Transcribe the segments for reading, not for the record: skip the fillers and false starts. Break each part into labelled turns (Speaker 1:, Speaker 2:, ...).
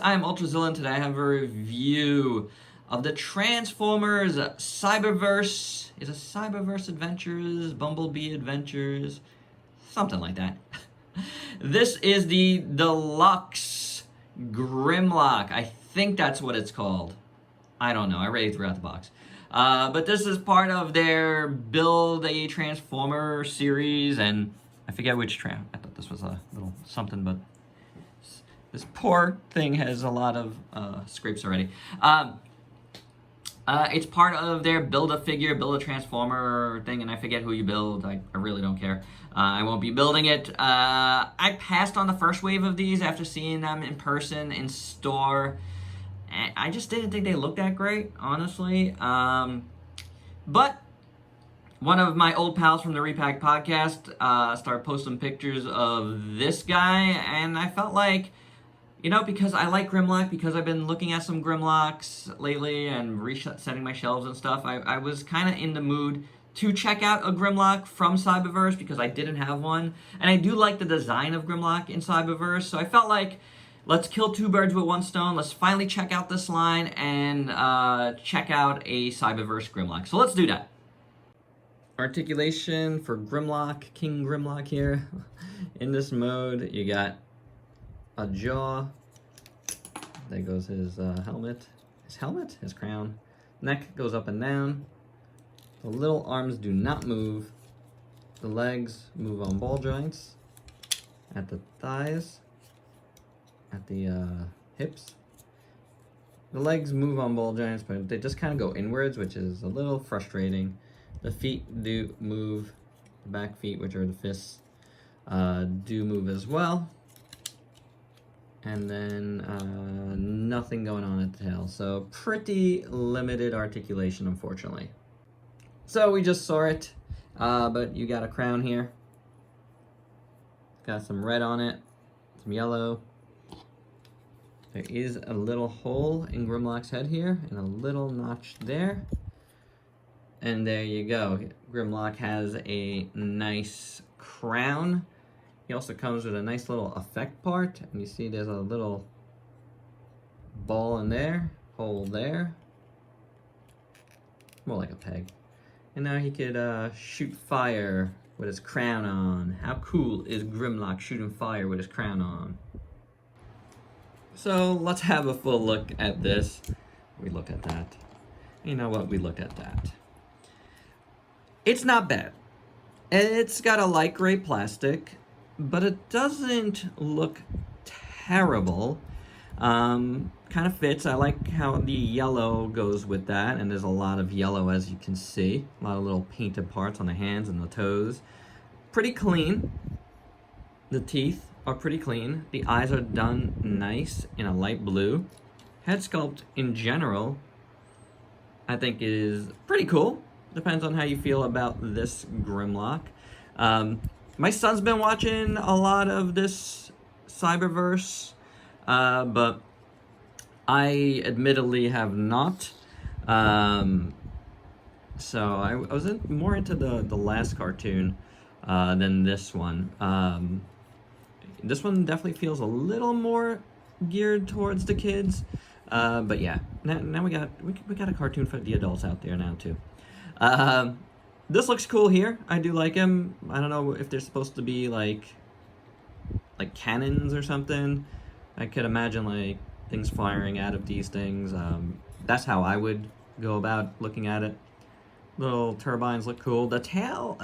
Speaker 1: I'm Ultrazilla, and today I have a review of the Transformers Cyberverse. Is it Cyberverse Adventures? Bumblebee Adventures? Something like that. This is the Deluxe Grimlock. I think that's what it's called. I don't know. I already threw out the box. But this is part of their Build a Transformer series, and I forget which I thought this was a little something, but this poor thing has a lot of scrapes already. It's part of their Build a Figure, Build a Transformer thing, and I forget who you build. I really don't care. I won't be building it. I passed on the first wave of these after seeing them in person, in store. I just didn't think they looked that great, honestly. But one of my old pals from the Repack podcast started posting pictures of this guy, and I felt like, you know, because I like Grimlock, because I've been looking at some Grimlocks lately and resetting my shelves and stuff, I was kind of in the mood to check out a Grimlock from Cyberverse because I didn't have one. And I do like the design of Grimlock in Cyberverse, so I felt like, let's kill two birds with one stone. Let's finally check out this line and check out a Cyberverse Grimlock. So let's do that. Articulation for Grimlock, King Grimlock here. In this mode, you got a jaw. There goes his helmet. His crown. Neck goes up and down. The little arms do not move. The legs move on ball joints. At the thighs. At the hips. The legs move on ball joints, but they just kind of go inwards, which is a little frustrating. The feet do move. The back feet, which are the fists, do move as well. And then nothing going on at the tail. So pretty limited articulation, unfortunately. So we just saw it, but you got a crown here. Got some red on it, some yellow. There is a little hole in Grimlock's head here, and a little notch there. And there you go. Grimlock has a nice crown. He also comes with a nice little effect part, and you see there's a little ball in there, hole there. More like a peg. And now he could shoot fire with his crown on. How cool is Grimlock shooting fire with his crown on? So let's have a full look at this. We look at that. You know what? We look at that. It's not bad. It's got a light gray plastic, but it doesn't look terrible. Kind of fits. I like how the yellow goes with that, and there's a lot of yellow, as you can see. A lot of little painted parts on the hands and the toes. Pretty clean. The teeth are pretty clean. The eyes are done nice in a light blue. Head sculpt in general, I think, is pretty cool. Depends on how you feel about this Grimlock. My son's been watching a lot of this Cyberverse, but I admittedly have not. So I was more into the last cartoon than this one. This one definitely feels a little more geared towards the kids. But yeah, now we got a cartoon for the adults out there now too. This looks cool here. I do like him. I don't know if they're supposed to be like cannons or something. I could imagine like things firing out of these things. That's how I would go about looking at it. Little turbines look cool. The tail,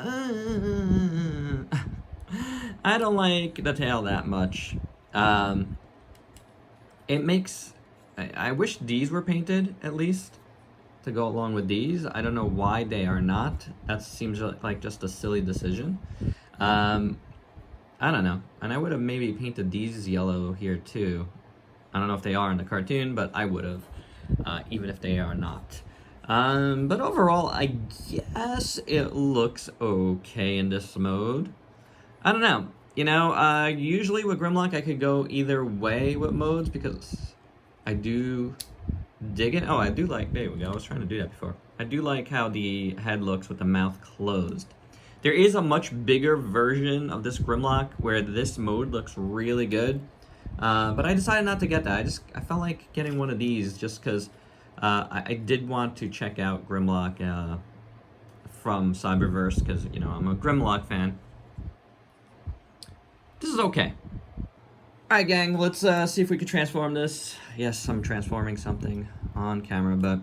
Speaker 1: I don't like the tail that much. It makes, I wish these were painted at least to go along with these. I don't know why they are not. That seems like just a silly decision. I don't know. And I would have maybe painted these yellow here too. I don't know if they are in the cartoon, but I would have, even if they are not. But overall, I guess it looks okay in this mode. I don't know. You know, usually with Grimlock, I could go either way with modes because I do dig it. Oh, I do like, there we go. I was trying to do that before. I do like how the head looks with the mouth closed. There is a much bigger version of this Grimlock where this mode looks really good. But I decided not to get that. I felt like getting one of these just because I did want to check out Grimlock from Cyberverse because, you know, I'm a Grimlock fan. This is okay. Alright, gang, let's see if we can transform this. Yes, I'm transforming something on camera, but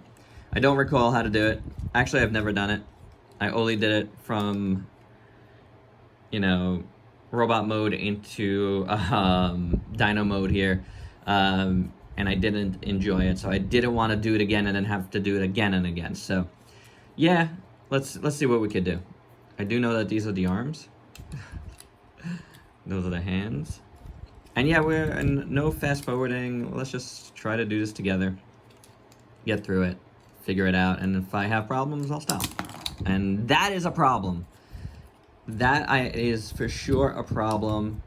Speaker 1: I don't recall how to do it. Actually, I've never done it. I only did it from, you know, robot mode into dino mode here. And I didn't enjoy it, so I didn't want to do it again and then have to do it again and again. So, yeah, let's see what we could do. I do know that these are the arms. Those are the hands. And yeah, we're in no fast forwarding. Let's just try to do this together. Get through it. Figure it out. And if I have problems, I'll stop. And that is a problem. That is for sure a problem.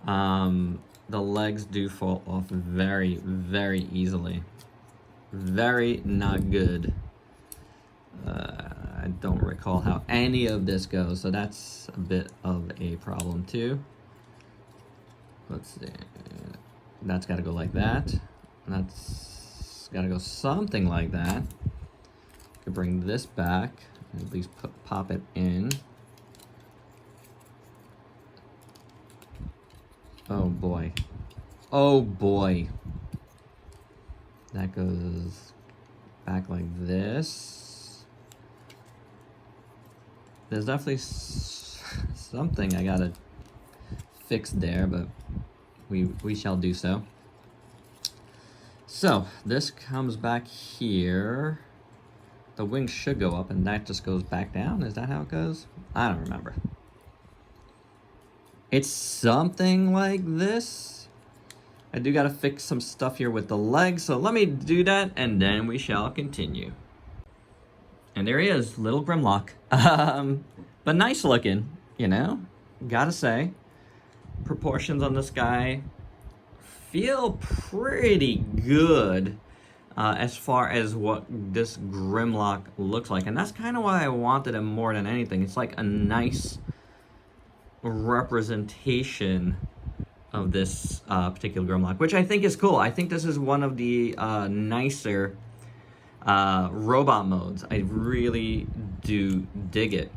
Speaker 1: The legs do fall off very, very easily. Very not good. I don't recall how any of this goes, so that's a bit of a problem too. Let's see. That's got to go like that. That's got to go something like that. Could bring this back. At least pop it in. Oh boy. Oh boy. That goes back like this. There's definitely something I gotta fix there, but we shall do so. So this comes back here. The wings should go up and that just goes back down. Is that how it goes? I don't remember. It's something like this. I do gotta fix some stuff here with the legs, so let me do that and then we shall continue. And there he is, little Grimlock. But nice looking, you know? Gotta say. Proportions on this guy feel pretty good as far as what this Grimlock looks like. And that's kind of why I wanted him more than anything. It's like a nice representation of this particular Grimlock, which I think is cool. I think this is one of the nicer robot modes. I really do dig it.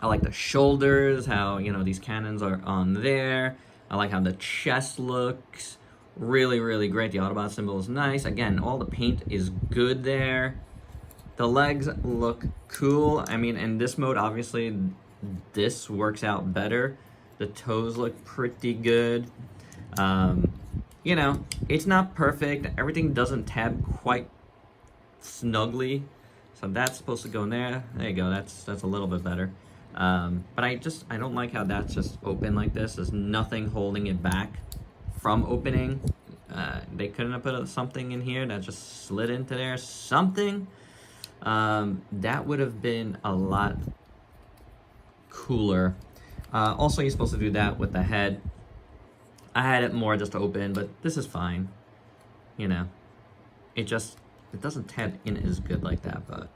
Speaker 1: I like the shoulders, how, you know, these cannons are on there. I like how the chest looks. Really, really great. The Autobot symbol is nice. Again, all the paint is good there. The legs look cool. I mean, in this mode, obviously, this works out better. The toes look pretty good. You know, it's not perfect. Everything doesn't tab quite snugly. So that's supposed to go in there. There you go. That's a little bit better. But I don't like how that's just open like this. There's nothing holding it back from opening. They couldn't have put something in here that just slid into there. Something. That would have been a lot cooler. Also, you're supposed to do that with the head. I had it more just open, but this is fine. You know, it doesn't tab in as good like that, but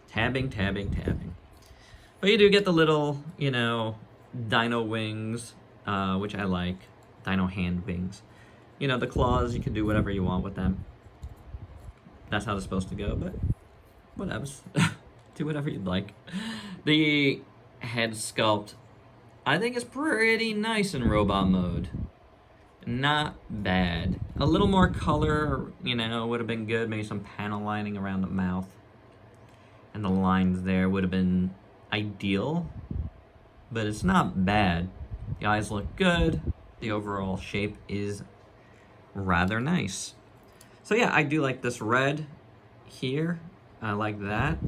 Speaker 1: tabbing. But you do get the little, you know, dino wings, which I like. Dino hand wings. You know, the claws, you can do whatever you want with them. That's how they're supposed to go, but whatever. Do whatever you'd like. The head sculpt, I think, is pretty nice in robot mode. Not bad. A little more color, you know, would have been good. Maybe some panel lining around the mouth. And the lines there would have been ideal. But it's not bad. The eyes look good. The overall shape is rather nice. So yeah, I do like this red here. I like that.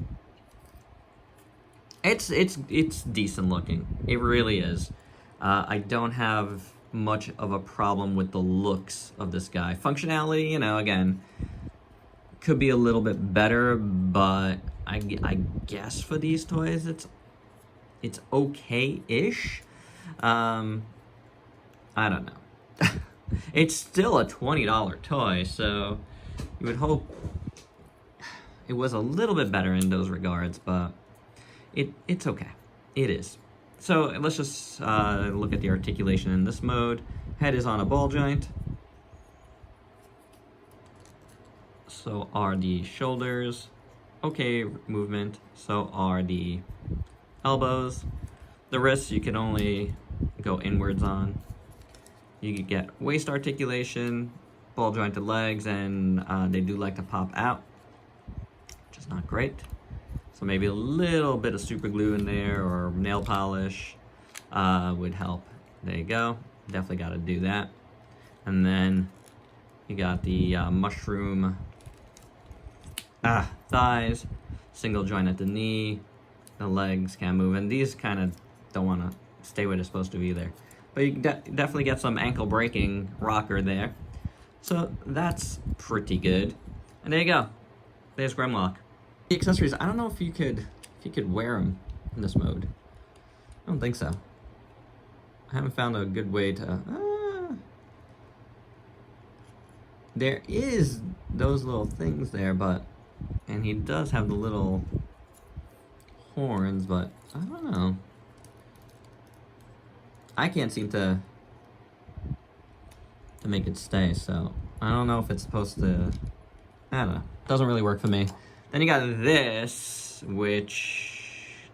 Speaker 1: It's decent looking. It really is. I don't have much of a problem with the looks of this guy. Functionality, you know, again, could be a little bit better, but I guess for these toys, it's okay-ish. I don't know. It's still a $20 toy, so you would hope it was a little bit better in those regards, but it's okay. It is. So let's just look at the articulation in this mode. Head is on a ball joint. So are the shoulders. Okay movement. So are the elbows. The wrists you can only go inwards on. You could get waist articulation, ball jointed legs, and they do like to pop out, which is not great. So maybe a little bit of super glue in there or nail polish would help. There you go. Definitely got to do that. And then you got the mushroom thighs, single joint at the knee. The legs can't move, and these kind of don't want to stay where they're supposed to either. But you can definitely get some ankle breaking rocker there. So that's pretty good. And there you go. There's Grimlock. The accessories, I don't know if you could wear them in this mode. I don't think so. I haven't found a good way to... There is those little things there, but... And he does have the little horns, but I don't know. I can't seem to make it stay, so I don't know if it's supposed to... I don't know. Doesn't really work for me. Then you got this, which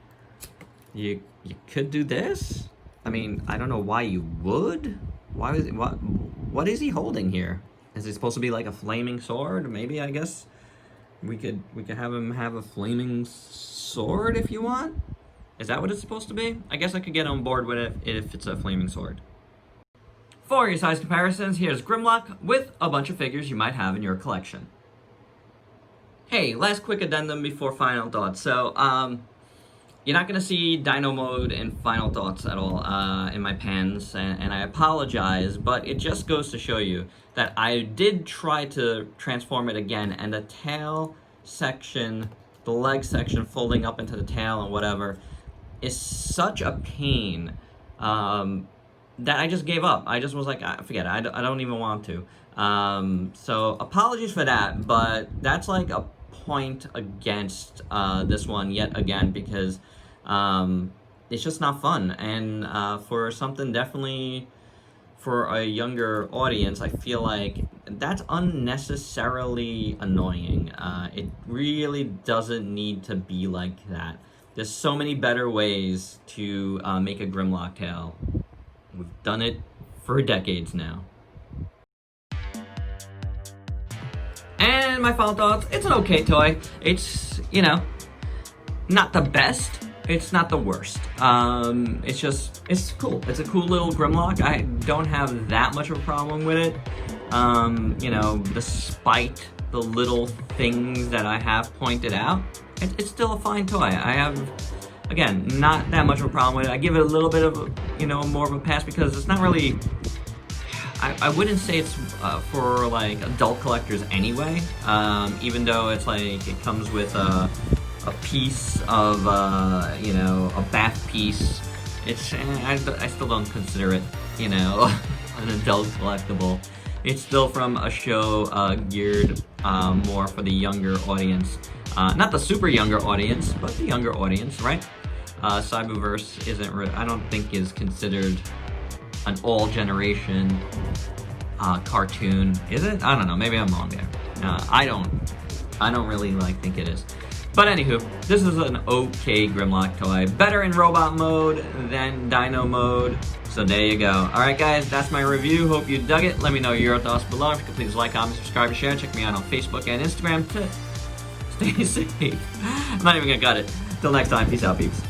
Speaker 1: you could do this. I mean, I don't know why you would. Why is it, what is he holding here? Is it supposed to be like a flaming sword? Maybe, I guess we could have him have a flaming sword if you want. Is that what it's supposed to be? I guess I could get on board with it if it's a flaming sword. For your size comparisons, here's Grimlock with a bunch of figures you might have in your collection. Hey, last quick addendum before final thoughts. So, you're not gonna see Dino Mode and final thoughts at all in my pens, and I apologize, but it just goes to show you that I did try to transform it again, and the tail section, the leg section folding up into the tail and whatever, is such a pain that I just gave up. I just was like, forget it, I don't even want to. So apologies for that, but that's like a point against this one yet again, because it's just not fun. And for something definitely for a younger audience, I feel like that's unnecessarily annoying. It really doesn't need to be like that. There's so many better ways to make a Grimlock tail. We've done it for decades now. And my final thoughts, it's an okay toy. It's, you know, not the best. It's not the worst. It's cool. It's a cool little Grimlock. I don't have that much of a problem with it. You know, despite the little things that I have pointed out, it's still a fine toy. I have, again, not that much of a problem with it. I give it a little bit of, you know, more of a pass because it's not really, I wouldn't say it's for like adult collectors anyway, even though it's like, it comes with a piece of, you know, a bath piece. It's, I still don't consider it, you know, an adult collectible. It's still from a show geared more for the younger audience. Not the super younger audience, but the younger audience, right? Cyberverse isn't, I don't think is considered an all-generation cartoon, is it? I don't know, maybe I'm wrong there. I don't really think it is. But anywho, this is an okay Grimlock toy. Better in robot mode than Dino mode. So there you go. Alright guys, that's my review. Hope you dug it. Let me know your thoughts below. If you could please like, comment, subscribe, and share. Check me out on Facebook and Instagram to stay safe. I'm not even gonna cut it. Till next time, peace out, peeps.